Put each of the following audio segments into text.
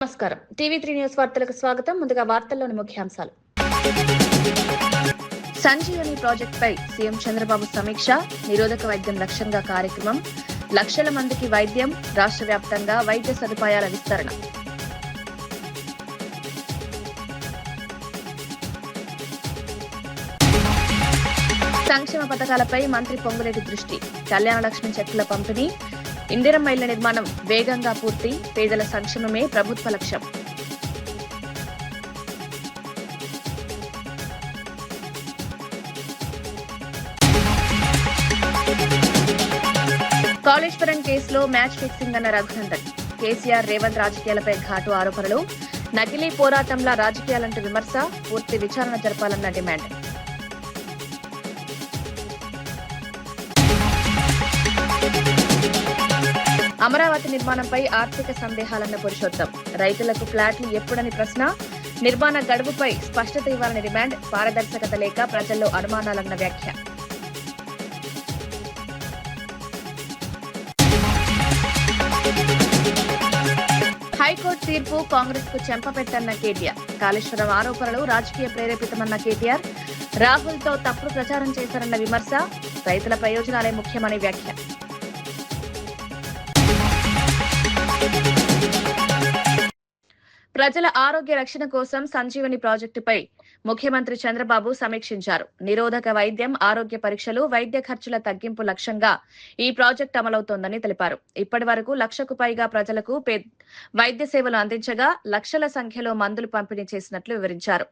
నమస్కారం. టీవీ3 న్యూస్ వార్తలకు స్వాగతం. ముందుగా వార్తల్లోని ముఖ్యాంశాలు. సంజీవని ప్రాజెక్టుపై సీఎం చంద్రబాబు సమీక్ష, నిరోధక వైద్యం లక్ష్యంగా కార్యక్రమం, లక్షల మందికి వైద్యం, రాష్ట్ర వ్యాప్తంగా వైద్య సదుపాయాల విస్తరణ. సంక్షేమ పథకాలపై మంత్రి పొంగులేటి దృష్టి, కళ్యాణ లక్ష్మి చెక్కుల పంపిణీ, ఇందిరమ్మ ఇళ్ల నిర్మాణం వేగంగా పూర్తి, పేదల సంక్షేమమే ప్రభుత్వ లక్ష్యం. కాళేశ్వరం కేసులో మ్యాచ్ ఫిక్సింగ్ అన్న రఘునందన్, కేసీఆర్ రేవంత్ రాజకీయాలపై ఘాటు ఆరోపణలు, నకిలీ పోరాటంలా రాజకీయాలంటూ విమర్శ, పూర్తి విచారణ జరపాలన్న డిమాండ్. అమరావతి నిర్మాణంపై ఆర్థిక సందేహాలన్న పురుషోత్తం, రైతులకు ఫ్లాట్లు ఎప్పుడని ప్రశ్న, నిర్మాణ గడువుపై స్పష్టత ఇవ్వాలని డిమాండ్, పారదర్శకత లేక ప్రజల్లో అనుమానాలన్న వ్యాఖ్య. హైకోర్టు తీర్పు కాంగ్రెస్ కు చెంపపెట్టన్న కేటీఆర్, కాళేశ్వరం ఆరోపణలు రాజకీయ ప్రేరేపితమన్న కేటీఆర్, రాహుల్తో తప్పుడు ప్రచారం చేశారన్న విమర్శ, రైతుల ప్రయోజనాలే ముఖ్యమని వ్యాఖ్య. ప్రజల ఆరోగ్య రక్షణ కోసం సంజీవని ప్రాజెక్టుపై ముఖ్యమంత్రి చంద్రబాబు సమీక్షించారు. నిరోధక వైద్యం, ఆరోగ్య పరీక్షలు, వైద్య ఖర్చుల తగ్గింపు లక్ష్యంగా ఈ ప్రాజెక్టు అమలవుతోందని తెలిపారు. ఇప్పటి వరకు 1,00,000కు పైగా ప్రజలకు వైద్య సేవలు అందించగా లక్షల సంఖ్యలో మందులు పంపిణీ చేసినట్లు వివరించారు.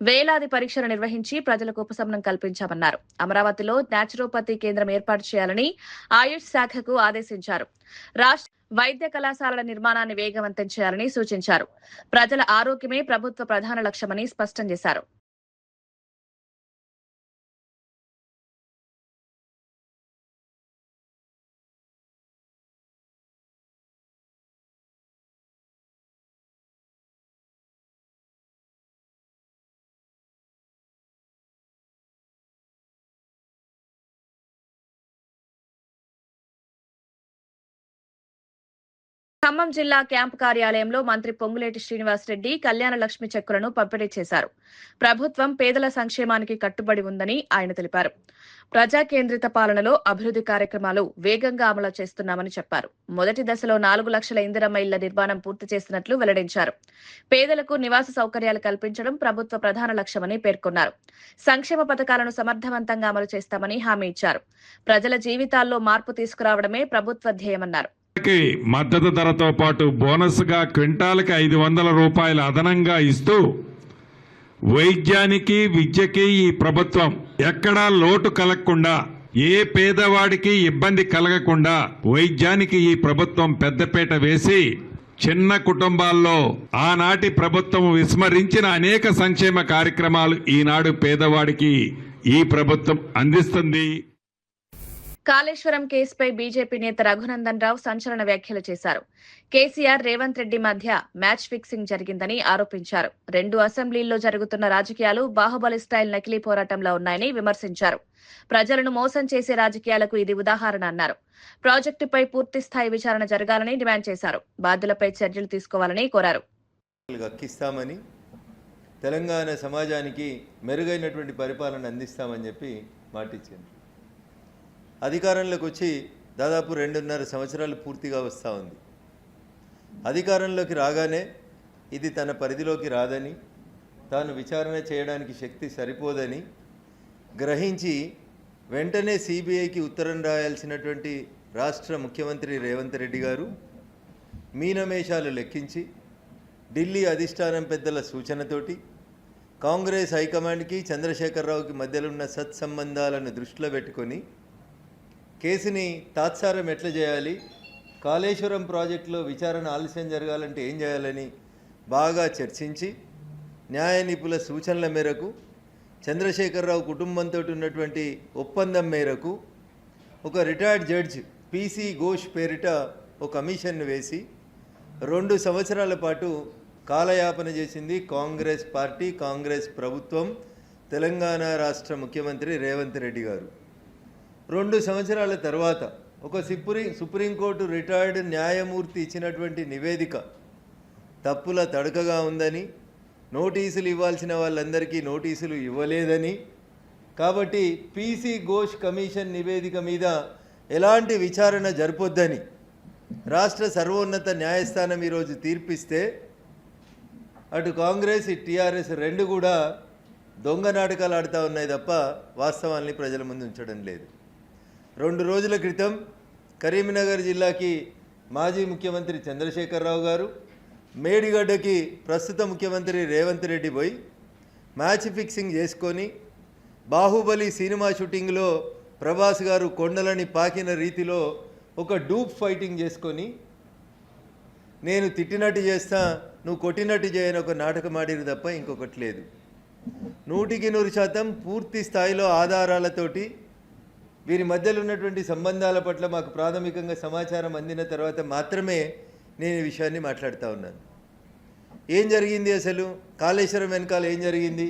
వేలాది పరీక్షలు నిర్వహించి ప్రజలకు ఉపశమనం కల్పించామన్నారు. అమరావతిలో న్యాచురోపతి కేంద్రం ఏర్పాటు చేయాలని ఆయుష్ శాఖకు ఆదేశించారు. రాష్ట్ర వైద్య కళాశాలల నిర్మాణాన్ని వేగవంతం చేయాలని సూచించారు. ప్రజల ఆరోగ్యమే ప్రభుత్వ ప్రధాన లక్ష్యమని స్పష్టం చేశారు. ఖమ్మం జిల్లా క్యాంపు కార్యాలయంలో మంత్రి పొంగులేటి శ్రీనివాసరెడ్డి కళ్యాణ లక్ష్మి చెక్కులను పంపిణీ చేశారు. ప్రభుత్వం పేదల సంక్షేమానికి కట్టుబడి ఉందని ఆయన తెలిపారు. ప్రజా కేంద్రిత పాలనలో అభివృద్ధి కార్యక్రమాలు వేగంగా అమలు చేస్తున్నామని చెప్పారు. మొదటి దశలో 4 లక్షల ఇందిరమ్మ ఇళ్ల నిర్మాణం పూర్తి చేసినట్లు వెల్లడించారు. పేదలకు నివాస సౌకర్యాలు కల్పించడం ప్రభుత్వ ప్రధాన లక్ష్యమని పేర్కొన్నారు. సంక్షేమ పథకాలను సమర్థవంతంగా అమలు చేస్తామని హామీ ఇచ్చారు. ప్రజల జీవితాల్లో మార్పు తీసుకురావడమే ప్రభుత్వ ధ్యేయమన్నారు. మద్దతు ధరతో పాటు బోనస్ గా క్వింటాల్కి 500 రూపాయలు అదనంగా ఇస్తూ వైద్యానికి, విద్యకి ఈ ప్రభుత్వం ఎక్కడా లోటు కలగకుండా, ఏ పేదవాడికి ఇబ్బంది కలగకుండా వైద్యానికి ఈ ప్రభుత్వం పెద్దపీట వేసి చిన్న కుటుంబాల్లో ఆనాటి ప్రభుత్వం విస్మరించిన అనేక సంక్షేమ కార్యక్రమాలు ఈనాడు పేదవాడికి ఈ ప్రభుత్వం అందిస్తుంది. కాళేశ్వరం కేసుపై బీజేపీ నేత రఘునందన్ రావు సంచలన వ్యాఖ్యలు చేశారు. కేసీఆర్, రేవంత్ రెడ్డి మధ్య మ్యాచ్ ఫిక్సింగ్ జరిగిందని ఆరోపించారు. 2 అసెంబ్లీల్లో జరుగుతున్న రాజకీయాలు బాహుబలి స్టైల్ నకిలీ పోరాటంలో ఉన్నాయని విమర్శించారు. ప్రజలను మోసం చేసే రాజకీయాలకు ఇది ఉదాహరణ అన్నారు. ప్రాజెక్టుపై పూర్తి స్థాయి విచారణ జరగాలని డిమాండ్ చేశారు. బాధ్యులపై చర్యలు తీసుకోవాలని కోరారు. తెలంగాణ సమాజానికి మెరుగైనటువంటి పరిపాలన అందిస్తామని చెప్పి మాటిచ్చింది. అధికారంలోకి వచ్చి దాదాపు 2.5 సంవత్సరాలు పూర్తిగా వస్తూ ఉంది. అధికారంలోకి రాగానే ఇది తన పరిధిలోకి రాదని, తాను విచారణ చేయడానికి శక్తి సరిపోదని గ్రహించి వెంటనే సిబిఐకి ఉత్తరం రాయాల్సినటువంటి రాష్ట్ర ముఖ్యమంత్రి రేవంత్ రెడ్డి గారు మీనమేషాలు లెక్కించి ఢిల్లీ అధిష్టానం పెద్దల సూచనతోటి కాంగ్రెస్ హైకమాండ్కి చంద్రశేఖరరావుకి మధ్యలో ఉన్న సత్సంబంధాలను దృష్టిలో పెట్టుకొని కేసుని తాత్సారం ఎట్లా చేయాలి, కాళేశ్వరం ప్రాజెక్టులో విచారణ ఆలస్యం జరగాలంటే ఏం చేయాలని బాగా చర్చించి న్యాయ నిపుణుల సూచనల మేరకు చంద్రశేఖరరావు కుటుంబంతో ఉన్నటువంటి ఒప్పందం మేరకు ఒక రిటైర్డ్ జడ్జ్ పిసి ఘోష్ పేరిట ఒక కమిషన్ను వేసి 2 సంవత్సరాల పాటు కాలయాపన చేసింది కాంగ్రెస్ పార్టీ, కాంగ్రెస్ ప్రభుత్వం, తెలంగాణ రాష్ట్ర ముఖ్యమంత్రి రేవంత్ రెడ్డి గారు. 2 సంవత్సరాల తర్వాత ఒక సుప్రీంకోర్టు రిటైర్డ్ న్యాయమూర్తి ఇచ్చినటువంటి నివేదిక తప్పుల తడకగా ఉందని, నోటీసులు ఇవ్వాల్సిన వాళ్ళందరికీ నోటీసులు ఇవ్వలేదని, కాబట్టి పీసీ ఘోష్ కమిషన్ నివేదిక మీద ఎలాంటి విచారణ జరపొద్దని రాష్ట్ర సర్వోన్నత న్యాయస్థానం ఈరోజు తీర్పిస్తే అటు కాంగ్రెస్ ఇటు టీఆర్ఎస్ రెండు కూడా దొంగ నాటకాలు ఆడుతూ ఉన్నాయి తప్ప వాస్తవాల్ని ప్రజల ముందు ఉంచడం లేదు. 2 రోజుల క్రితం కరీంనగర్ జిల్లాకి మాజీ ముఖ్యమంత్రి చంద్రశేఖరరావు గారు, మేడిగడ్డకి ప్రస్తుత ముఖ్యమంత్రి రేవంత్ రెడ్డి పోయి మ్యాచ్ ఫిక్సింగ్ చేసుకొని బాహుబలి సినిమా షూటింగ్లో ప్రభాస్ గారు కొండలని పాకిన రీతిలో ఒక డూప్ ఫైటింగ్ చేసుకొని నేను తిట్టినట్టు చేస్తా నువ్వు కొట్టినట్టు చేయని ఒక నాటకం ఆడిరు తప్ప ఇంకొకటి లేదు. 100% పూర్తి స్థాయిలో ఆధారాలతోటి వీరి మధ్యలో ఉన్నటువంటి సంబంధాల పట్ల మాకు ప్రాథమికంగా సమాచారం అందిన తర్వాత మాత్రమే నేను ఈ విషయాన్ని మాట్లాడుతూ ఉన్నాను. ఏం జరిగింది అసలు? కాళేశ్వరం వెనకాల ఏం జరిగింది?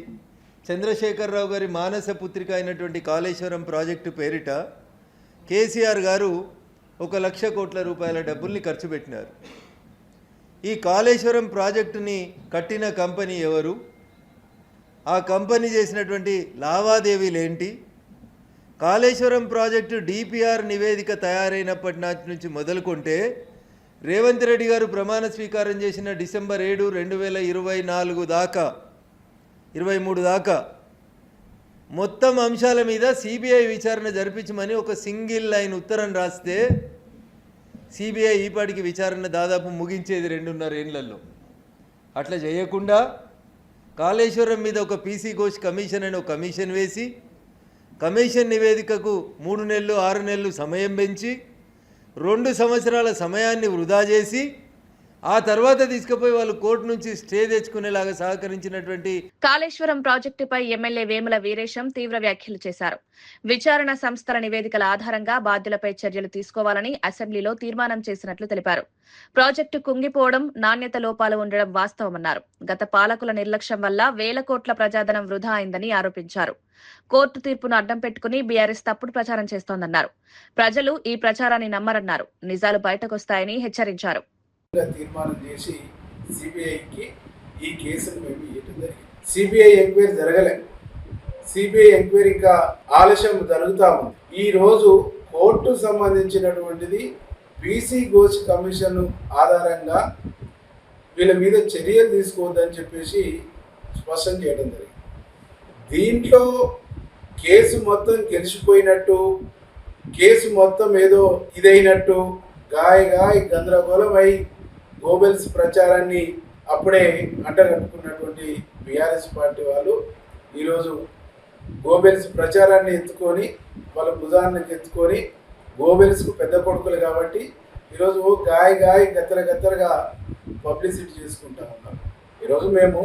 చంద్రశేఖరరావు గారి మానస పుత్రిక అయినటువంటి కాళేశ్వరం ప్రాజెక్టు పేరిట కేసీఆర్ గారు 1,00,000 కోట్ల రూపాయల డబ్బుల్ని ఖర్చు పెట్టినారు. ఈ కాళేశ్వరం ప్రాజెక్టుని కట్టిన కంపెనీ ఎవరు? ఆ కంపెనీ చేసినటువంటి లావాదేవీలు ఏంటి? కాళేశ్వరం ప్రాజెక్టు డిపిఆర్ నివేదిక తయారైనప్పటి నాటి నుంచి మొదలుకుంటే రేవంత్ రెడ్డి గారు ప్రమాణ స్వీకారం చేసిన డిసెంబర్ 7, 2024 దాకా 23 దాకా మొత్తం అంశాల మీద సిబిఐ విచారణ జరిపించమని ఒక సింగిల్ లైన్ ఉత్తరం రాస్తే సిబిఐ ఈపాటికి విచారణ దాదాపు ముగించేది 2.5 ఏళ్లలో. అట్లా చేయకుండా కాళేశ్వరం మీద ఒక పీసీ ఘోష్ కమిషన్ అని ఒక కమిషన్ వేసి కమిషన్ నివేదికకు 3 నెలలు 6 నెలలు సమయం పెంచి 2 సంవత్సరాల సమయాన్ని వృధా చేసి ఆ తర్వాత తీసుకుపోయి వాళ్ళు కోర్టు నుంచి స్టే తెచ్చుకునేలాగా సహకరించినటువంటి కాళేశ్వరం ప్రాజెక్టుపై ఎమ్మెల్యే వేముల వీరేశం తీవ్ర వ్యాఖ్యలు చేశారు. విచారణ సంస్థల నివేదికల ఆధారంగా బాధ్యులపై చర్యలు తీసుకోవాలని అసెంబ్లీలో తీర్మానం చేసినట్లు తెలిపారు. ప్రాజెక్టు కుంగిపోవడం, నాణ్యత లోపాలు ఉండడం వాస్తవమన్నారు. గత పాలకుల నిర్లక్ష్యం వల్ల వేల కోట్ల ప్రజాధనం వృధా అయిందని ఆరోపించారు. కోర్టు తీర్పును అడ్డం పెట్టుకుని బీఆర్ఎస్ తప్పుడు ప్రచారం చేస్తోందన్నారు. ప్రజలు ఈ ప్రచారాన్ని నమ్మరన్నారు. నిజాలు బయటకొస్తాయని హెచ్చరించారు. తీర్మానం చేసి సిబిఐకి ఈ కేసును మేము ఇవ్వడం జరిగింది. సిబిఐ ఎంక్వైరీ జరగలే. సిబిఐ ఎంక్వైరీ ఇంకా ఆలస్యం జరుగుతూ ఉంది. ఈ రోజు కోర్టు సంబంధించినటువంటిది పీసీ ఘోష్ కమిషన్ ఆధారంగా వీళ్ళ మీద చర్యలు తీసుకోవద్దని చెప్పేసి స్పష్టం చేయడం జరిగింది. దీంట్లో కేసు మొత్తం గెలిచిపోయినట్టు, కేసు మొత్తం ఏదో ఇదైనట్టు గాయ గందరగోళమై గోబెల్స్ ప్రచారాన్ని అప్పుడే అంటగట్టుకున్నటువంటి బీఆర్ఎస్ పార్టీ వాళ్ళు ఈరోజు గోబెల్స్ ప్రచారాన్ని ఎత్తుకొని వాళ్ళ భుజానికి ఎత్తుకొని గోబెల్స్కు పెద్ద కొడుకులు కాబట్టి ఈరోజు గాయ గత్తరగా పబ్లిసిటీ చేసుకుంటా ఉన్నాం. ఈరోజు మేము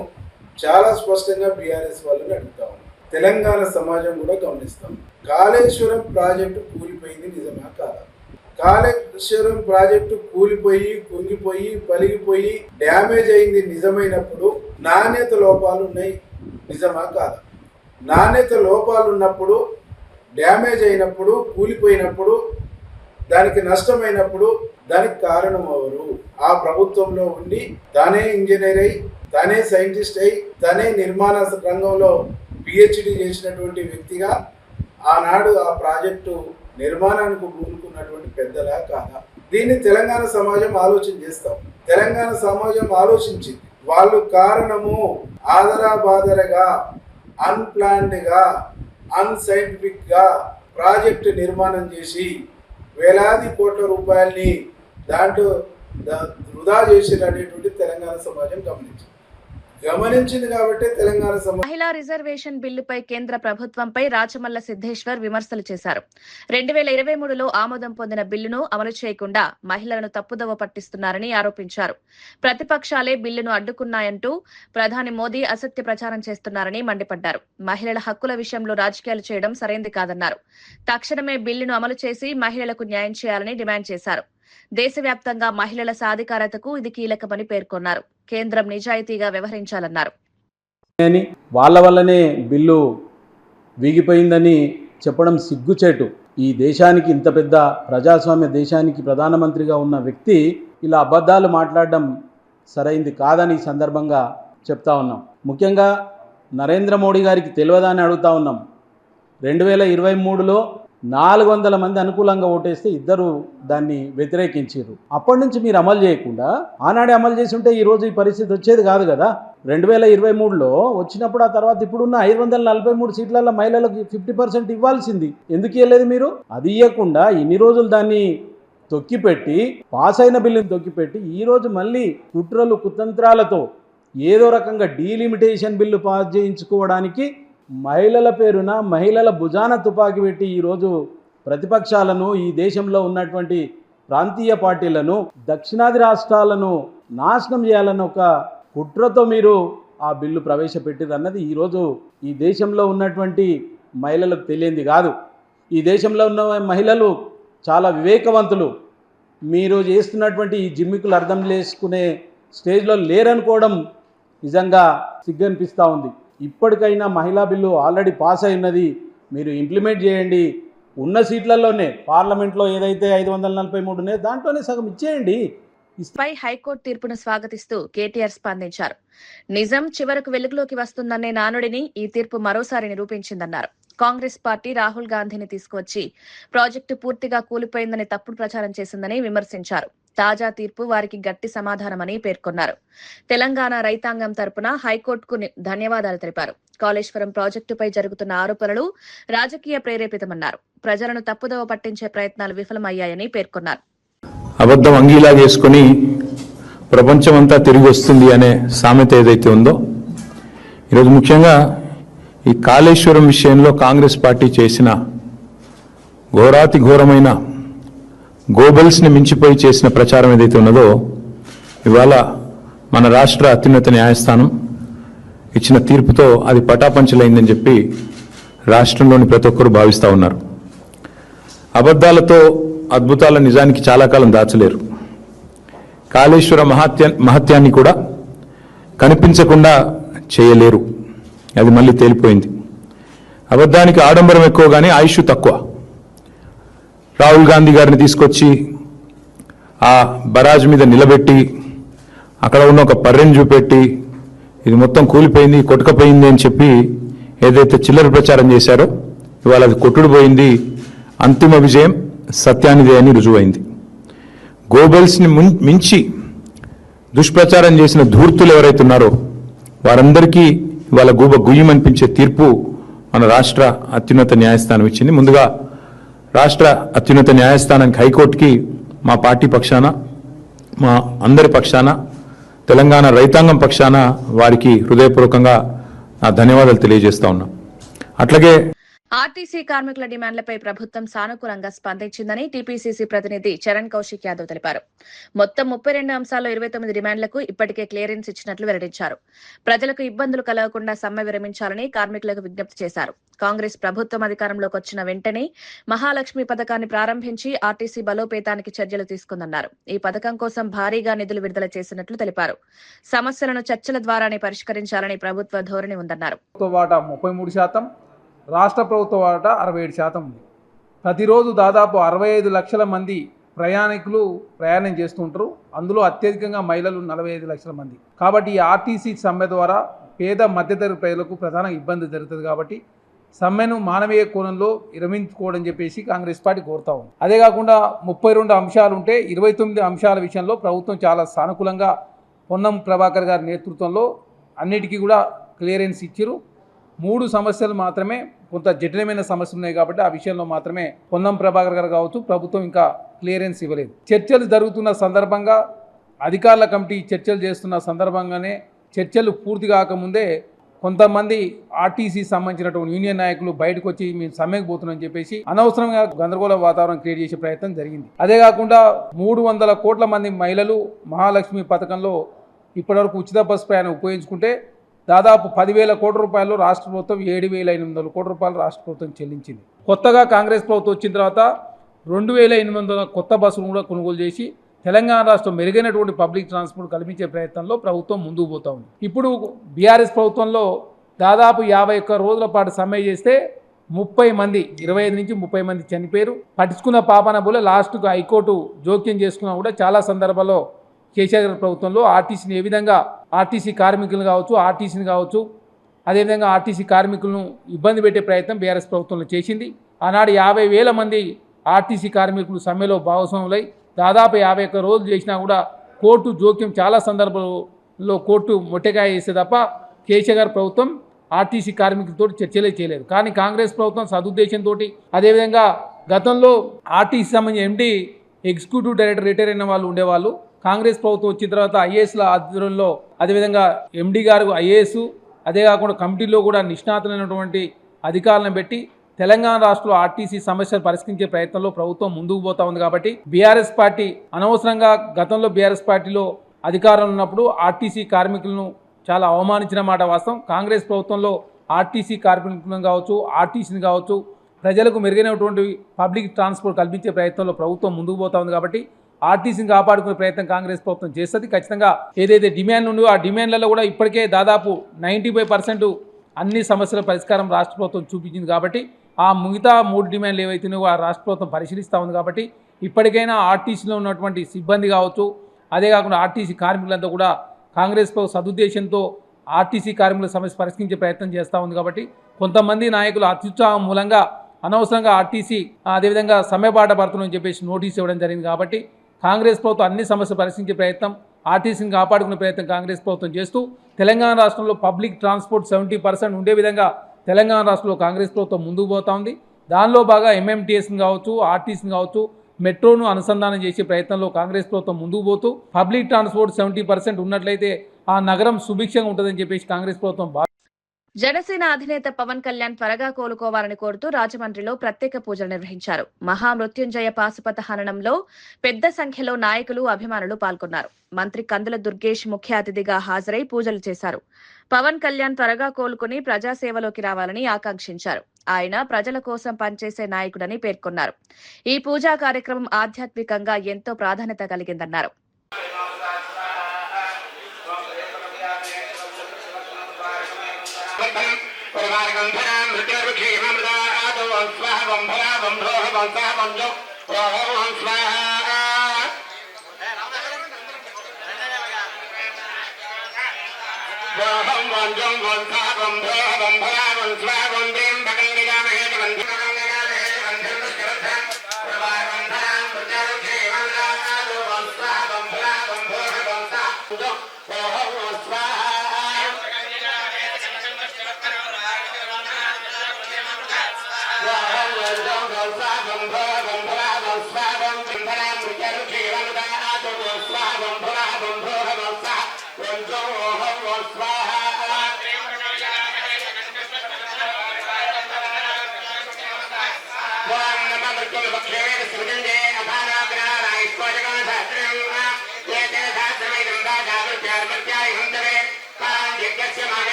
చాలా స్పష్టంగా బీఆర్ఎస్ వాళ్ళని అడుగుతా ఉన్నాం. తెలంగాణ సమాజం కూడా గమనిస్తాం. కాళేశ్వరం ప్రాజెక్టు కూలిపోయింది నిజమా కాదా? కాళేశ్వరం ప్రాజెక్టు కూలిపోయి, కుంగిపోయి, పలిగిపోయి డ్యామేజ్ అయింది నిజమైనప్పుడు నాణ్యత లోపాలు ఉన్నాయి నిజమా కాదా? నాణ్యత లోపాలు ఉన్నప్పుడు, డ్యామేజ్ అయినప్పుడు, కూలిపోయినప్పుడు, దానికి నష్టమైనప్పుడు దానికి కారణం ఎవరు? ఆ ప్రభుత్వంలో ఉండి తానే ఇంజనీర్ అయి, తానే సైంటిస్ట్ అయి, తానే నిర్మాణ రంగంలో పిహెచ్డి చేసినటువంటి వ్యక్తిగా ఆనాడు ఆ ప్రాజెక్టు నిర్మాణానికి పూనుకున్నటువంటి పెద్దలా కాదా? దీన్ని తెలంగాణ సమాజం ఆలోచన చేస్తాం. తెలంగాణ సమాజం ఆలోచించి వాళ్ళు కారణము ఆదరాబాదరగా, అన్ప్లాన్డ్గా, అన్సైంటిఫిక్గా ప్రాజెక్టు నిర్మాణం చేసి వేలాది కోట్ల రూపాయల్ని దాంట్లో వృధా చేసినటువంటి తెలంగాణ సమాజం గమనించింది కాబట్టి తెలంగాణ మహిళా రిజర్వేషన్ బిల్లుపై కేంద్ర ప్రభుత్వంపై రాచమల్ల సిద్ధేశ్వర్ విమర్శలు చేశారు. 2023లో ఆమోదం పొందిన బిల్లును అమలు చేయకుండా మహిళలను తప్పుదోవ పట్టిస్తున్నారని ఆరోపించారు. ప్రతిపక్షాలే బిల్లును అడ్డుకున్నాయంటూ ప్రధాని మోదీ అసత్య ప్రచారం చేస్తున్నారని మండిపడ్డారు. మహిళల హక్కుల విషయంలో రాజకీయాలు చేయడం సరైంది కాదన్నారు. తక్షణమే బిల్లును అమలు చేసి మహిళలకు న్యాయం చేయాలని డిమాండ్ చేశారు. దేశవ్యాప్తంగా మహిళల సాధికారతకు ఇది కీలకమని పేర్కొన్నారు. కేంద్రం నిజాయితీగా వ్యవహరించాలన్నారు. వాళ్ళ వల్లనే బిల్లు వీగిపోయిందని చెప్పడం సిగ్గుచేటు. ఈ దేశానికి, ఇంత పెద్ద ప్రజాస్వామ్య దేశానికి ప్రధానమంత్రిగా ఉన్న వ్యక్తి ఇలా అబద్ధాలు మాట్లాడడం సరైంది కాదని ఈ సందర్భంగా చెప్తా ఉన్నాం. ముఖ్యంగా నరేంద్ర మోడీ గారికి తెలియదా అని అడుగుతా ఉన్నాం. 2023లో 400 మంది అనుకూలంగా ఓటేస్తే 2 దాన్ని వ్యతిరేకించారు. అప్పటి నుంచి మీరు అమలు చేయకుండా ఆనాడే అమలు చేసి ఉంటే ఈరోజు ఈ పరిస్థితి వచ్చేది కాదు కదా. 2023లో వచ్చినప్పుడు ఆ తర్వాత ఇప్పుడున్న 543 సీట్లలో మహిళలకు 50% ఇవ్వాల్సింది ఎందుకు ఇవ్వలేదు మీరు? అది ఇవ్వకుండా ఇన్ని రోజులు దాన్ని తొక్కిపెట్టి పాస్ అయిన బిల్లుని తొక్కిపెట్టి ఈరోజు మళ్ళీ కుట్రలు కుతంత్రాలతో ఏదో రకంగా డీలిమిటేషన్ బిల్లు పాస్ చేయించుకోవడానికి మహిళల పేరున మహిళల భుజాన తుపాకీ పెట్టి ఈరోజు ప్రతిపక్షాలను ఈ దేశంలో ఉన్నటువంటి ప్రాంతీయ పార్టీలను దక్షిణాది రాష్ట్రాలను నాశనం చేయాలన్న ఒక కుట్రతో మీరు ఆ బిల్లు ప్రవేశపెట్టిరన్నది ఈరోజు ఈ దేశంలో ఉన్నటువంటి మహిళలకు తెలియంది కాదు. ఈ దేశంలో ఉన్న మహిళలు చాలా వివేకవంతులు. మీరు చేస్తున్నటువంటి ఈ జిమ్మికులు అర్థం చేసుకునే స్టేజ్లో లేరనుకోవడం నిజంగా సిగ్గనిపిస్తూ ఉంది. ఇప్పటికైనా మహిళా బిల్లు ఆల్రెడీ పాస్ అయి ఉన్నది, మీరు ఇంప్లిమెంట్ చేయండి. ఉన్న సీట్లలోనే పార్లమెంట్లో ఏదైతే 543 ఉన్నాయో దాంట్లోనే సగం ఇచ్చేయండి. పై హైకోర్టు తీర్పును స్వాగతిస్తూ కేటీఆర్ స్పందించారు. నిజం చివరకు వెలుగులోకి వస్తుందనే నానుడిని ఈ తీర్పు మరోసారి నిరూపించిందన్నారు. కాంగ్రెస్ పార్టీ రాహుల్ గాంధీని తీసుకువచ్చి ప్రాజెక్టు పూర్తిగా కూలిపోయిందని తప్పుడు ప్రచారం చేసిందని విమర్శించారు. తాజా తీర్పు వారికి గట్టి సమాధానమని పేర్కొన్నారు. తెలంగాణ రైతాంగం తరపున హైకోర్టుకు ధన్యవాదాలు తెలిపారు. కాళేశ్వరం ప్రాజెక్టుపై జరుగుతున్న ఆరోపణలు రాజకీయ ప్రేరేపితమన్నారు. ప్రజలను తప్పుదోవ పట్టించే ప్రయత్నాలు విఫలమయ్యాయని పేర్కొన్నారు. అబద్ధం అంగీలా చేసుకుని ప్రపంచమంతా తిరిగి వస్తుంది అనే సామెత ఏదైతే ఉందో, ఈరోజు ముఖ్యంగా ఈ కాళేశ్వరం విషయంలో కాంగ్రెస్ పార్టీ చేసిన ఘోరాతి ఘోరమైన గోబెల్స్ని మించిపోయి చేసిన ప్రచారం ఏదైతే ఉన్నదో, ఇవాళ మన రాష్ట్ర అత్యున్నత న్యాయస్థానం ఇచ్చిన తీర్పుతో అది పటాపంచలైందని చెప్పి రాష్ట్రంలోని ప్రతి ఒక్కరు భావిస్తూ ఉన్నారు. అబద్ధాలతో అద్భుతాల నిజానికి చాలా కాలం దాచలేరు. కాళేశ్వర మహత్యాన్ని కూడా కనిపించకుండా చేయలేరు. అది మళ్ళీ తేలిపోయింది. అబద్ధానికి ఆడంబరం ఎక్కువ కానీ ఆయుష్ తక్కువ. రాహుల్ గాంధీ గారిని తీసుకొచ్చి ఆ బరాజ్ మీద నిలబెట్టి అక్కడ ఉన్న ఒక పర్రెని చూపెట్టి ఇది మొత్తం కూలిపోయింది, కొట్టుకపోయింది అని చెప్పి ఏదైతే చిల్లర ప్రచారం చేశారో ఇవాళ అది కొట్టుడు పోయింది. అంతిమ విజయం సత్యానిదే అని రుజువైంది. గోబెల్స్ని మించి దుష్ప్రచారం చేసిన ధూర్తులు ఎవరైతే ఉన్నారో వారందరికీ ఇవాళ గూబ గుయ్యమనిపించే తీర్పు మన రాష్ట్ర అత్యున్నత న్యాయస్థానం ఇచ్చింది. ముందుగా రాష్ట్ర అత్యున్నత న్యాయస్థానానికి హైకోర్టుకి మా పార్టీ పక్షాన, మా అందరి పక్షాన, తెలంగాణ రైతాంగం పక్షాన వారికి హృదయపూర్వకంగా నా ధన్యవాదాలు తెలియజేస్తా ఉన్నాం. అట్లాగే ఆర్టీసీ కార్మికుల డిమాండ్లపై ప్రభుత్వం సానుకూలంగా స్పందించిందని టీపీసీసీ ప్రతినిధి చరణ్ కౌశిక్ యాదవ్ తెలిపారు. మొత్తం 32 అంశాల్లో 29 డిమాండ్లకు ఇప్పటికే క్లియరెన్స్ ఇచ్చినట్లు వెల్లడించారు. ప్రజలకు ఇబ్బందులు కలగకుండా సమ్మె విరమించాలని కార్మికులకు విజ్ఞప్తి చేశారు. కాంగ్రెస్ ప్రభుత్వం అధికారంలోకి వచ్చిన వెంటనే మహాలక్ష్మి పథకాన్ని ప్రారంభించి ఆర్టీసీ బలోపేతానికి చర్యలు తీసుకుందన్నారు. ఈ పథకం కోసం భారీగా నిధులు విడుదల చేసినట్లు తెలిపారు. సమస్యలను చర్చల ద్వారానే పరిష్కరించాలని ప్రభుత్వ ధోరణి ఉందన్నారు. 33%, రాష్ట్ర ప్రభుత్వ వాటా 67% ఉంది. ప్రతిరోజు దాదాపు 65 లక్షల మంది ప్రయాణికులు ప్రయాణం చేస్తుంటారు. అందులో అత్యధికంగా మహిళలు 45 లక్షల మంది. కాబట్టి ఈ ఆర్టీసీ సమ్మె ద్వారా పేద మధ్యతరగతి ప్రజలకు ప్రధాన ఇబ్బంది జరుగుతుంది. కాబట్టి సమ్మెను మానవీయ కోణంలో విరమించుకోవడం చెప్పేసి కాంగ్రెస్ పార్టీ కోరుతా ఉంది. అదే కాకుండా 32 అంశాలు ఉంటే 29 అంశాల విషయంలో ప్రభుత్వం చాలా సానుకూలంగా పొన్నం ప్రభాకర్ గారి నేతృత్వంలో అన్నిటికీ కూడా క్లియరెన్స్ ఇచ్చారు. 3 సమస్యలు మాత్రమే కొంత జటిలమైన సమస్యలు ఉన్నాయి కాబట్టి ఆ విషయంలో మాత్రమే పొన్నం ప్రభాకర్ గారు కావచ్చు ప్రభుత్వం ఇంకా క్లియరెన్స్ ఇవ్వలేదు. చర్చలు జరుగుతున్న సందర్భంగా అధికారుల కమిటీ చర్చలు చేస్తున్న సందర్భంగానే చర్చలు పూర్తి కాకముందే కొంతమంది ఆర్టీసీ సంబంధించినటువంటి యూనియన్ నాయకులు బయటకు వచ్చి మేము సమ్మెకు పోతున్నామని చెప్పేసి అనవసరంగా గందరగోళ వాతావరణం క్రియేట్ చేసే ప్రయత్నం జరిగింది. అదే కాకుండా 300 కోట్ల మంది మహిళలు మహాలక్ష్మి పథకంలో ఇప్పటివరకు ఉచిత బస్సు ప్రయాణం ఉపయోగించుకుంటే దాదాపు 10,000 కోట్ల రూపాయలు రాష్ట్ర ప్రభుత్వం 7,800 కోట్ల రూపాయలు రాష్ట్ర ప్రభుత్వం చెల్లించింది. కొత్తగా కాంగ్రెస్ ప్రభుత్వం వచ్చిన తర్వాత 2,800 కొత్త బస్సులు కూడా కొనుగోలు చేసి తెలంగాణ రాష్ట్రం మెరుగైనటువంటి పబ్లిక్ ట్రాన్స్పోర్ట్ కల్పించే ప్రయత్నంలో ప్రభుత్వం ముందుకు పోతా ఉంది. ఇప్పుడు బీఆర్ఎస్ ప్రభుత్వంలో దాదాపు 51 రోజుల పాటు సమ్మె చేస్తే 30 మంది 25 నుంచి 30 మంది చనిపోయారు. పట్టించుకున్న పాపన పోలే. లాస్ట్కు హైకోర్టు జోక్యం చేసుకున్నా కూడా చాలా సందర్భాల్లో కేసీఆర్ గారి ప్రభుత్వంలో ఆర్టీసీని ఏ విధంగా ఆర్టీసీ కార్మికులు కావచ్చు, ఆర్టీసీని కావచ్చు, అదేవిధంగా ఆర్టీసీ కార్మికులను ఇబ్బంది పెట్టే ప్రయత్నం బీఆర్ఎస్ ప్రభుత్వంలో చేసింది. ఆనాడు 50,000 మంది ఆర్టీసీ కార్మికులు సమ్మెలో భాగస్వాములై దాదాపు 51 రోజులు చేసినా కూడా కోర్టు జోక్యం చాలా సందర్భాల్లో కోర్టు మొట్టెకాయ చేస్తే తప్ప కేసీఆర్ గారి ప్రభుత్వం ఆర్టీసీ కార్మికులతో చర్చలే చేయలేదు. కానీ కాంగ్రెస్ ప్రభుత్వం సదుద్దేశంతో, అదేవిధంగా గతంలో ఆర్టీసీ సంబంధించిన ఎండీ, ఎగ్జిక్యూటివ్ డైరెక్టర్ రిటైర్ అయిన వాళ్ళు ఉండేవాళ్ళు. కాంగ్రెస్ ప్రభుత్వం వచ్చిన తర్వాత ఐఏఎస్ల ఆధ్వర్యంలో, అదేవిధంగా ఎండీ గారు ఐఏఎస్, అదే కాకుండా కమిటీలో కూడా నిష్ణాతులైనటువంటి అధికారులను పెట్టి తెలంగాణ రాష్ట్రంలో ఆర్టీసీ సమస్యలు పరిష్కరించే ప్రయత్నంలో ప్రభుత్వం ముందుకు పోతా ఉంది. కాబట్టి బీఆర్ఎస్ పార్టీ అనవసరంగా గతంలో బీఆర్ఎస్ పార్టీలో అధికారంలో ఉన్నప్పుడు ఆర్టీసీ కార్మికులను చాలా అవమానించిన మాట వాస్తవం. కాంగ్రెస్ ప్రభుత్వంలో ఆర్టీసీ కార్మికులను కావచ్చు, ఆర్టీసీని కావచ్చు, ప్రజలకు మెరుగైనటువంటి పబ్లిక్ ట్రాన్స్పోర్ట్ కల్పించే ప్రయత్నంలో ప్రభుత్వం ముందుకు పోతా ఉంది. కాబట్టి ఆర్టీసీని కాపాడుకునే ప్రయత్నం కాంగ్రెస్ ప్రభుత్వం చేస్తుంది. ఖచ్చితంగా ఏదైతే డిమాండ్ ఉందో ఆ డిమాండ్లలో కూడా ఇప్పటికే దాదాపు 95% అన్ని సమస్యల పరిష్కారం రాష్ట్ర ప్రభుత్వం చూపించింది. కాబట్టి ఆ మిగతా 3 డిమాండ్లు ఏవైతున్నాయో ఆ రాష్ట్ర ప్రభుత్వం పరిశీలిస్తూ ఉంది. కాబట్టి ఇప్పటికైనా ఆర్టీసీలో ఉన్నటువంటి సిబ్బంది కావచ్చు, అదే కాకుండా ఆర్టీసీ కార్మికులంతా కూడా కాంగ్రెస్ ప్రభుత్వ సదుద్దేశంతో ఆర్టీసీ కార్మికుల సమస్య పరిష్కరించే ప్రయత్నం చేస్తూ ఉంది. కాబట్టి కొంతమంది నాయకులు అత్యుత్సాహం మూలంగా అనవసరంగా ఆర్టీసీ అదేవిధంగా సమ్మెబాట పడుతుందని చెప్పేసి నోటీస్ ఇవ్వడం జరిగింది. కాబట్టి కాంగ్రెస్ ప్రభుత్వం అన్ని సమస్యలు పరిష్కరించే ప్రయత్నం, ఆర్టీసీని కాపాడుకునే ప్రయత్నం కాంగ్రెస్ ప్రభుత్వం చేస్తూ తెలంగాణ రాష్ట్రంలో పబ్లిక్ ట్రాన్స్పోర్ట్ 70% ఉండే విధంగా తెలంగాణ రాష్ట్రంలో కాంగ్రెస్ ప్రభుత్వం ముందుకు పోతా ఉంది. దానిలో బాగా ఎంఎంటీఎస్ని కావచ్చు, ఆర్టీసీని కావచ్చు, మెట్రోను అనుసంధానం చేసే ప్రయత్నంలో కాంగ్రెస్ ప్రభుత్వం ముందుకు పోతూ పబ్లిక్ ట్రాన్స్పోర్ట్ 70% ఉన్నట్లయితే ఆ నగరం సుభిక్షంగా ఉంటుందని చెప్పేసి కాంగ్రెస్ ప్రభుత్వం జనసేన అధినేత పవన్ కళ్యాణ్ త్వరగా కోలుకోవాలని కోరుతూ రాజమండ్రిలో ప్రత్యేక పూజలు నిర్వహించారు. మహామృత్యుంజయ పాశుపత హననంలో పెద్ద సంఖ్యలో నాయకులు, అభిమానులు పాల్గొన్నారు. మంత్రి కందుల దుర్గేష్ ముఖ్య అతిథిగా హాజరై పూజలు చేశారు. పవన్ కళ్యాణ్ త్వరగా కోలుకుని ప్రజాసేవలోకి రావాలని ఆకాంక్షించారు. ఆయన ప్రజల కోసం పనిచేసే నాయకుడని పేర్కొన్నారు. ఈ పూజా కార్యక్రమం ఆధ్యాత్మికంగా ఎంతో ప్రాధాన్యత కలిగిందన్నారు.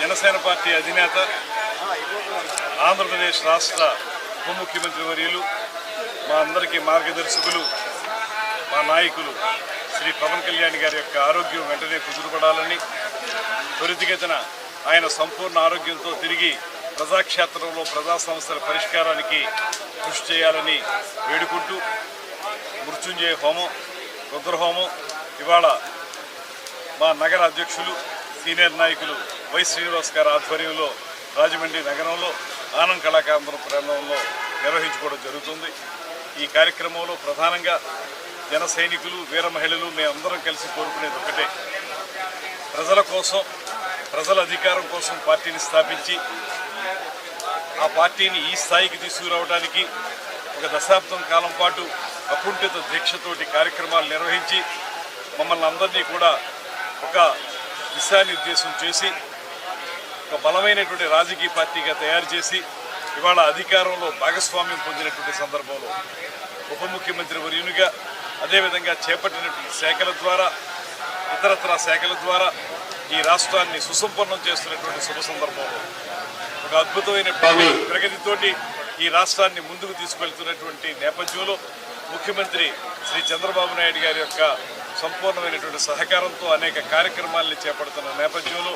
జనసేన పార్టీ అధినేత, ఆంధ్రప్రదేశ్ రాష్ట్ర ఉప ముఖ్యమంత్రి వర్యులు, మా అందరికీ మార్గదర్శకులు, మా నాయకులు శ్రీ పవన్ కళ్యాణ్ గారి యొక్క ఆరోగ్యం వెంటనే కుదురుపడాలని, త్వరితగతిన ఆయన సంపూర్ణ ఆరోగ్యంతో తిరిగి ప్రజాక్షేత్రంలో ప్రజా సమస్యల పరిష్కారానికి కృషి చేయాలని వేడుకుంటూ మృత్యుంజయ హోమం, రుద్రహోమం ఇవాళ మా నగర అధ్యక్షులు, సీనియర్ నాయకులు వై శ్రీనివాస్ గారి ఆధ్వర్యంలో రాజమండ్రి నగరంలో ఆనంద్ కళాకేంద్రం ప్రాంగణంలో నిర్వహించుకోవడం జరుగుతుంది. ఈ కార్యక్రమంలో ప్రధానంగా జన సైనికులు, వీర మహిళలు మేమందరం కలిసి కోరుకునేది ఒకటే, ప్రజల కోసం, ప్రజల అధికారం కోసం పార్టీని స్థాపించి ఆ పార్టీని ఈ స్థాయికి తీసుకురావడానికి ఒక దశాబ్దం కాలం పాటు అకుంఠిత దీక్షతోటి కార్యక్రమాలు నిర్వహించి మమ్మల్ని అందరినీ కూడా ఒక దిశానిర్దేశం చేసి ఒక బలమైనటువంటి రాజకీయ పార్టీగా తయారు చేసి ఇవాళ అధికారంలో భాగస్వామ్యం పొందినటువంటి సందర్భంలో ఉప ముఖ్యమంత్రి వర్యునిగా అదేవిధంగా చేపట్టినటువంటి శాఖల ద్వారా ఇతరత్ర శాఖల ద్వారా ఈ రాష్ట్రాన్ని సుసంపన్నం చేస్తున్నటువంటి శుభ సందర్భంలో ఒక అద్భుతమైన ప్రగతితోటి ఈ రాష్ట్రాన్ని ముందుకు తీసుకెళ్తున్నటువంటి నేపథ్యంలో ముఖ్యమంత్రి శ్రీ చంద్రబాబు నాయుడు గారి యొక్క సంపూర్ణమైనటువంటి సహకారంతో అనేక కార్యక్రమాలను చేపడుతున్న నేపథ్యంలో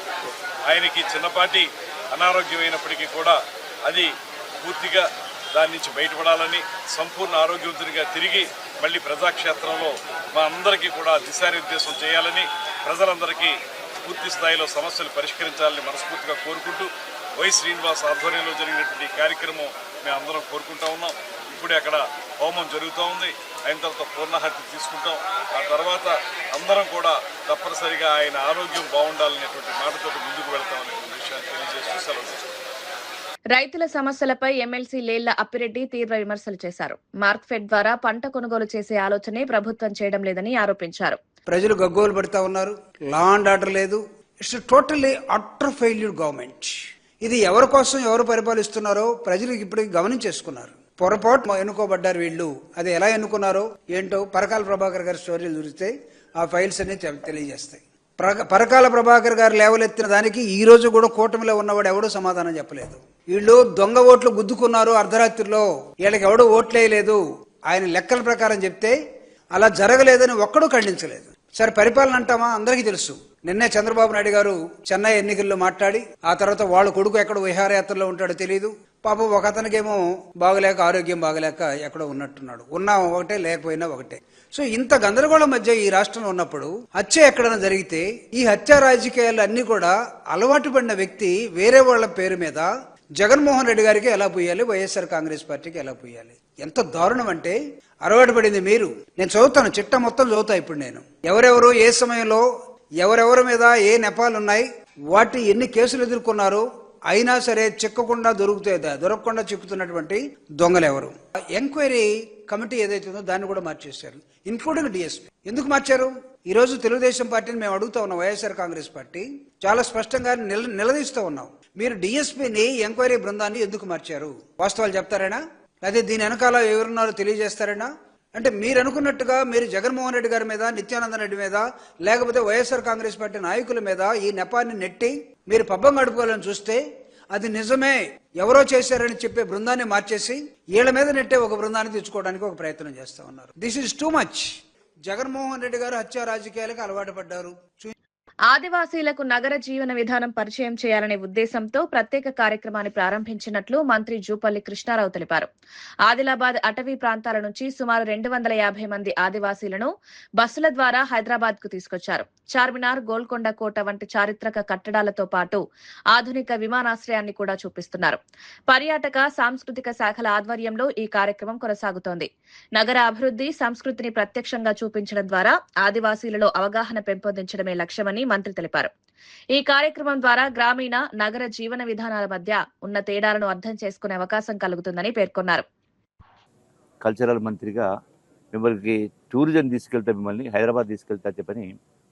ఆయనకి చిన్నపాటి అనారోగ్యమైనప్పటికీ కూడా అది పూర్తిగా దాని నుంచి బయటపడాలని సంపూర్ణ ఆరోగ్యవంతునిగా తిరిగి మళ్ళీ ప్రజాక్షేత్రంలో మా అందరికీ కూడా దిశానిర్దేశం చేయాలని ప్రజలందరికీ పూర్తి స్థాయిలో సమస్యలు పరిష్కరించాలని మనస్ఫూర్తిగా కోరుకుంటూ వై శ్రీనివాస్ ఆధ్వర్యంలో జరిగినటువంటి కార్యక్రమం మేము అందరం కోరుకుంటా ఉన్నాం. ఇప్పుడే అక్కడ హోమం జరుగుతూ ఉంది. అయిన తర్వాత పూర్ణాహతి తీసుకుంటాం. ఆ తర్వాత అందరం కూడా తప్పనిసరిగా ఆయన ఆరోగ్యం బాగుండాలనేటువంటి మాటతో ముందుకు వెళ్తామనేటువంటి విషయాన్ని తెలియజేస్తూ సెలవు తీసుకుంటాం. రైతుల సమస్యలపై ఎమ్మెల్సీ లేళ్ల అప్పిరెడ్డి తీవ్ర విమర్శలు చేశారు. మార్క్ఫెడ్ ద్వారా పంట కొనుగోలు చేసే ఆలోచనే ప్రభుత్వం చేయడం లేదని ఆరోపించారు. ప్రజలు గగ్గోలు పడుతూ ఉన్నారు. లా అండ్ ఆర్డర్ లేదు. It's totally utter failure government. ఇది ఎవరి కోసం ఎవరు పరిపాలిస్తున్నారో ప్రజలు ఇప్పటికి గమనించేసుకున్నారు. పొరపాటు ఎన్నుకోబడ్డారు వీళ్ళు. అది ఎలా ఎన్నుకున్నారో ఏంటో పరకాల ప్రభాకర్ గారి స్టోరీలు చూస్తే ఆ ఫైల్స్ అన్ని తెలియజేస్తాయి. పరకాల ప్రభాకర్ గారు లేవలెత్తిన దానికి ఈ రోజు కూడా కూటమిలో ఉన్నవాడు ఎవడూ సమాధానం చెప్పలేదు. వీళ్ళు దొంగ ఓట్లు గుద్దుకున్నారు అర్ధరాత్రిలో, వీళ్ళకి ఎవడూ ఓట్లేయలేదు ఆయన లెక్కల ప్రకారం చెప్తే అలా జరగలేదని ఒక్కడూ ఖండించలేదు. సరే పరిపాలన అంటామా? అందరికీ తెలుసు. నిన్నే చంద్రబాబు నాయుడు గారు చెన్నై ఎన్నికల్లో మాట్లాడి ఆ తర్వాత వాళ్ళ కొడుకు ఎక్కడ విహారయాత్రలో ఉంటాడో తెలియదు. పాపం ఒక అతనికేమో బాగలేక ఆరోగ్యం బాగలేక ఎక్కడో ఉన్నట్టున్నాడు. ఉన్నా ఒకటే లేకపోయినా ఒకటే. సో ఇంత గందరగోళం మధ్య ఈ రాష్ట్రంలో ఉన్నప్పుడు హత్య ఎక్కడైనా జరిగితే ఈ హత్య రాజకీయాలు అన్ని కూడా అలవాటు పడిన వ్యక్తి వేరే వాళ్ళ పేరు మీద జగన్మోహన్ రెడ్డి గారికి ఎలా పోయాలి, వైఎస్ఆర్ కాంగ్రెస్ పార్టీకి ఎలా పోయాలి? ఎంత దారుణం అంటే అలవాటు పడింది మీరు. నేను చదువుతాను, చిట్టా మొత్తం చదువుతా ఇప్పుడు నేను. ఎవరెవరు ఏ సమయంలో ఎవరెవరి మీద ఏ నెపాలు ఉన్నాయి, వాటి ఎన్ని కేసులు ఎదుర్కొన్నారు, అయినా సరే చిక్కకుండా దొరకకుండా చిక్కుతున్నటువంటి దొంగలు ఎవరు. ఎంక్వైరీ కమిటీ ఏదైతే ఉందో దాన్ని కూడా మార్చేశారు, ఇన్క్లూడింగ్ డిఎస్పీ. ఎందుకు మార్చారు? ఈ రోజు తెలుగుదేశం పార్టీని మేము అడుగుతా ఉన్నాం. వైఎస్ఆర్ కాంగ్రెస్ పార్టీ చాలా స్పష్టంగా నిలదీస్తూ ఉన్నాం. మీరు డిఎస్పీని ఎంక్వైరీ బృందాన్ని ఎందుకు మార్చారు? వాస్తవాలు చెప్తారేనా? అదే దీని వెనకాల ఎవరున్నారో తెలియజేస్తారేనా? అంటే మీరు అనుకున్నట్టుగా మీరు జగన్మోహన్ రెడ్డి గారి మీద, నిత్యానంద రెడ్డి మీద, లేకపోతే వైఎస్ఆర్ కాంగ్రెస్ పార్టీ నాయకుల మీద ఈ నెపాన్ని నెట్టి మీరు పబ్బం గడుపుకోవాలని చూస్తే అది నిజమే ఎవరో చేశారని చెప్పే బృందాన్ని మార్చేసి వీళ్ళ మీద నెట్టే ఒక బృందాన్ని తెచ్చుకోవడానికి ఒక ప్రయత్నం చేస్తా ఉన్నారు. This is too much. Jaganmohan Reddy గారు హత్య రాజకీయాలకు అలవాటు పడ్డారు. ఆదివాసీలకు నగర జీవన విధానం పరిచయం చేయాలనే ఉద్దేశంతో ప్రత్యేక కార్యక్రమాన్ని ప్రారంభించినట్లు మంత్రి జూపల్లి కృష్ణారావు తెలిపారు. ఆదిలాబాద్ అటవీ ప్రాంతాల నుంచి సుమారు 250 మంది ఆదివాసీలను బస్సుల ద్వారా హైదరాబాద్ కు తీసుకొచ్చారు. చార్మినార్, గోల్కొండ కోట వంటి చారిత్రక కట్టడాలతో పాటు ఆధునిక విమానాశ్రయాన్ని కూడా చూపిస్తున్నారు. పర్యాటక, సాంస్కృతిక శాఖల ఆధ్వర్యంలో ఈ కార్యక్రమం కొనసాగుతోంది. నగర అభివృద్ధి, సంస్కృతిని ప్రత్యక్షంగా చూపించడం ద్వారా ఆదివాసీలలో అవగాహన పెంపొందించడమే లక్ష్యమని మంత్రి తెలిపారు. ఈ కార్యక్రమం ద్వారా గ్రామీణ, నగర జీవన విధానాల మధ్య ఉన్న తేడాలను అర్థం చేసుకునే అవకాశం కలుగుతుందని పేర్కొన్నారు. కల్చరల్ మంత్రిగా మిమ్మల్ని టూరిజం తీసుకెళ్తే మిమ్మల్ని హైదరాబాద్ తీసుకెళ్తా చెప్పని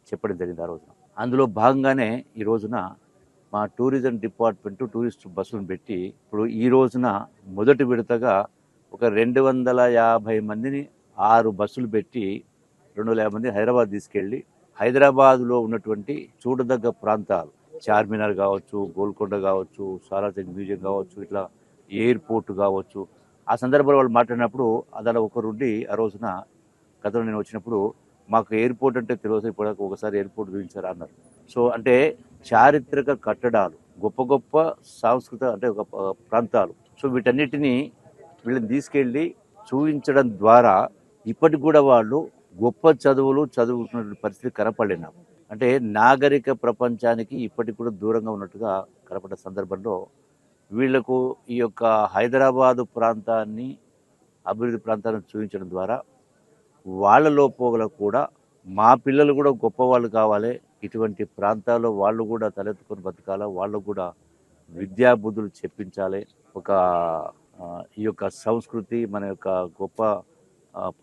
చెప్పడం జరిగింది ఆ రోజున. అందులో భాగంగానే ఈ రోజున మా టూరిజం డిపార్ట్మెంట్ టూరిస్ట్ బస్సులను పెట్టి ఇప్పుడు ఈ రోజున మొదటి విడతగా ఒక 250 మందిని 6 బస్సులు పెట్టి 250 మంది హైదరాబాద్ తీసుకెళ్ళి హైదరాబాద్లో ఉన్నటువంటి చూడదగ్గ ప్రాంతాలు, చార్మినార్ కావచ్చు, గోల్కొండ కావచ్చు, సాలార్జంగ్ మ్యూజియం కావచ్చు, ఇట్లా ఎయిర్పోర్ట్ కావచ్చు, ఆ సందర్భంలో వాళ్ళు మాట్లాడినప్పుడు అదలా ఒకరుండి ఆ రోజున గతంలో నేను వచ్చినప్పుడు మాకు ఎయిర్పోర్ట్ అంటే తెలియదు, ఇప్పుడు ఒకసారి ఎయిర్పోర్ట్ చూపించారా అన్నారు. సో అంటే చారిత్రక కట్టడాలు, గొప్ప గొప్ప సాంస్కృతిక అంటే ఒక ప్రాంతాలు, సో వీటన్నిటినీ వీళ్ళని తీసుకెళ్ళి చూపించడం ద్వారా ఇప్పటికి కూడా వాళ్ళు గొప్ప చదువుకున్న పరిస్థితి కనపడిన, అంటే నాగరిక ప్రపంచానికి ఇప్పటికి కూడా దూరంగా ఉన్నట్టుగా కనపడ్డ సందర్భంలో వీళ్లకు ఈ యొక్క హైదరాబాదు ప్రాంతాన్ని, అభివృద్ధి ప్రాంతాలను చూపించడం ద్వారా వాళ్ళ లోపల కూడా మా పిల్లలు కూడా గొప్పవాళ్ళు కావాలి, ఇటువంటి ప్రాంతాల్లో వాళ్ళు కూడా తలెత్తుకొని బతకాలి, వాళ్ళు కూడా విద్యాబుద్ధులు చెప్పించాలి, ఒక ఈ యొక్క సంస్కృతి మన యొక్క గొప్ప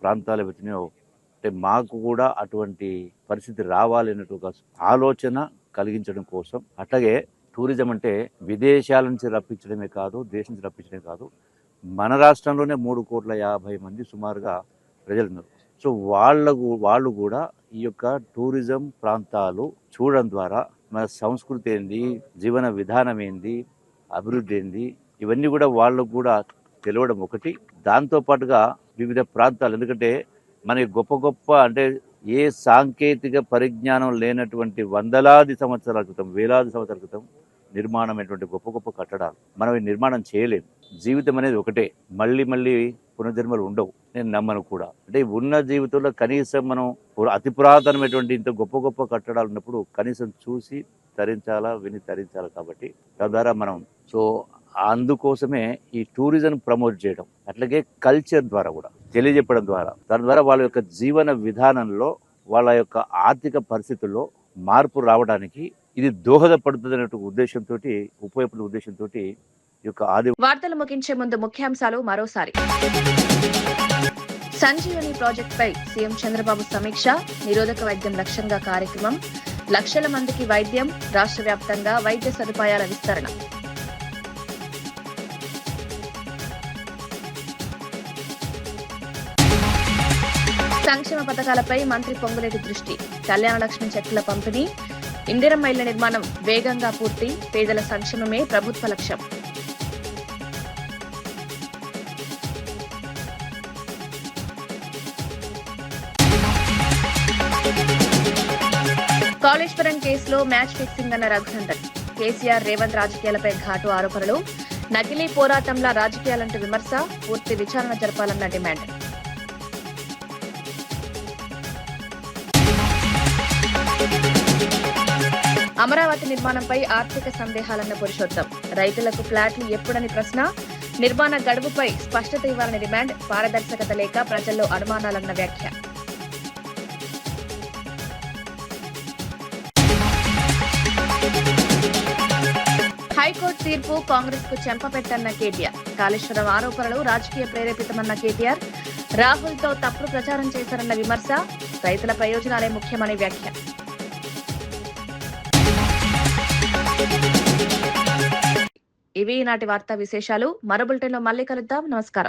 ప్రాంతాల వీటిని అంటే మాకు కూడా అటువంటి పరిస్థితి రావాలనేటువంటి ఒక ఆలోచన కలిగించడం కోసం. అట్లాగే టూరిజం అంటే విదేశాల నుంచి రప్పించడమే కాదు, దేశం నుంచి రప్పించడమే కాదు, మన రాష్ట్రంలోనే 3,50,00,000 మంది సుమారుగా ప్రజలు ఉన్నారు. సో వాళ్ళు కూడా ఈ యొక్క టూరిజం ప్రాంతాలు చూడడం ద్వారా మన సంస్కృతి ఏంది, జీవన విధానం ఏంది, అభివృద్ధి ఏంది, ఇవన్నీ కూడా వాళ్ళకు కూడా తెలియడం ఒకటి. దాంతోపాటుగా వివిధ ప్రాంతాలు, ఎందుకంటే మనకి గొప్ప గొప్ప అంటే ఏ సాంకేతిక పరిజ్ఞానం లేనటువంటి వందలాది సంవత్సరాల క్రితం, వేలాది సంవత్సరాల క్రితం నిర్మాణమైనటువంటి గొప్ప గొప్ప కట్టడాలు మనం నిర్మాణం చేయలేము. జీవితం అనేది ఒకటే, మళ్ళీ మళ్ళీ పునర్జన్మలు ఉండవు, నేను నమ్మను కూడా. అంటే ఉన్న జీవితంలో కనీసం మనం అతి పురాతనమైనటువంటి ఇంత గొప్ప గొప్ప కట్టడాలు ఉన్నప్పుడు కనీసం చూసి తరించాలా, విని తరించాలా. కాబట్టి తద్వారా మనం అందుకోసమే ఈ టూరిజం ప్రమోట్ చేయడం, అట్లాగే కల్చర్ ద్వారా కూడా తెలియజెప్పడం ద్వారా, దాని ద్వారా వాళ్ళ యొక్క జీవన విధానంలో, వాళ్ళ యొక్క ఆర్థిక పరిస్థితుల్లో మార్పు రావడానికి ఇది దోహదపడుతుంది అనే ఉద్దేశంతో, ఉపయోగపడే ఉద్దేశంతో ఈ యొక్క వార్తలు ముగించే ముందు ముఖ్యాంశాలు మరోసారి. సంజీవని ప్రాజెక్టుపై సీఎం చంద్రబాబు సమీక్ష, నిరోధక వైద్యం లక్ష్యంగా కార్యక్రమం, లక్షల మందికి వైద్యం, రాష్ట్ర వ్యాప్తంగా వైద్య సదుపాయాల విస్తరణ. సంక్షేమ పథకాలపై మంత్రి పొంగులేటి దృష్టి, కళ్యాణ లక్ష్మి చెక్కుల పంపిణీ, ఇందిరమ్మ ఇళ్ల నిర్మాణం వేగంగా పూర్తి, పేదల సంక్షేమమే ప్రభుత్వ లక్ష్యం. కాళేశ్వరం కేసులో మ్యాచ్ ఫిక్సింగ్ అన్న రఘునందన్, కేసీఆర్ రేవంత్ రాజకీయాలపై ఘాటు ఆరోపణలు, నకిలీ పోరాటంలా రాజకీయాలంటూ విమర్శ, పూర్తి విచారణ జరపాలన్న డిమాండ్. అమరావతి నిర్మాణంపై ఆర్థిక సందేహాలన్న పురుషోత్తం, రైతులకు ఫ్లాట్లు ఎప్పుడని ప్రశ్న, నిర్మాణ గడువుపై స్పష్టత ఇవ్వాలని డిమాండ్, పారదర్శకత లేక ప్రజల్లో అనుమానాలన్న వ్యాఖ్య. హైకోర్టు తీర్పు కాంగ్రెస్ కు చెంపపెట్టన్న కేటీఆర్, కాళేశ్వరం ఆరోపణలు రాజకీయ ప్రేరేపితమన్న కేటీఆర్, రాహుల్ తో తప్పుడు ప్రచారం చేశారన్న విమర్శ, రైతుల ప్రయోజనాలే ముఖ్యమని వ్యాఖ్య. ఇవి ఈనాటి వార్తా విశేషాలు. మరో బులెటిన్లో మళ్ళీ కలుద్దాం. నమస్కారం.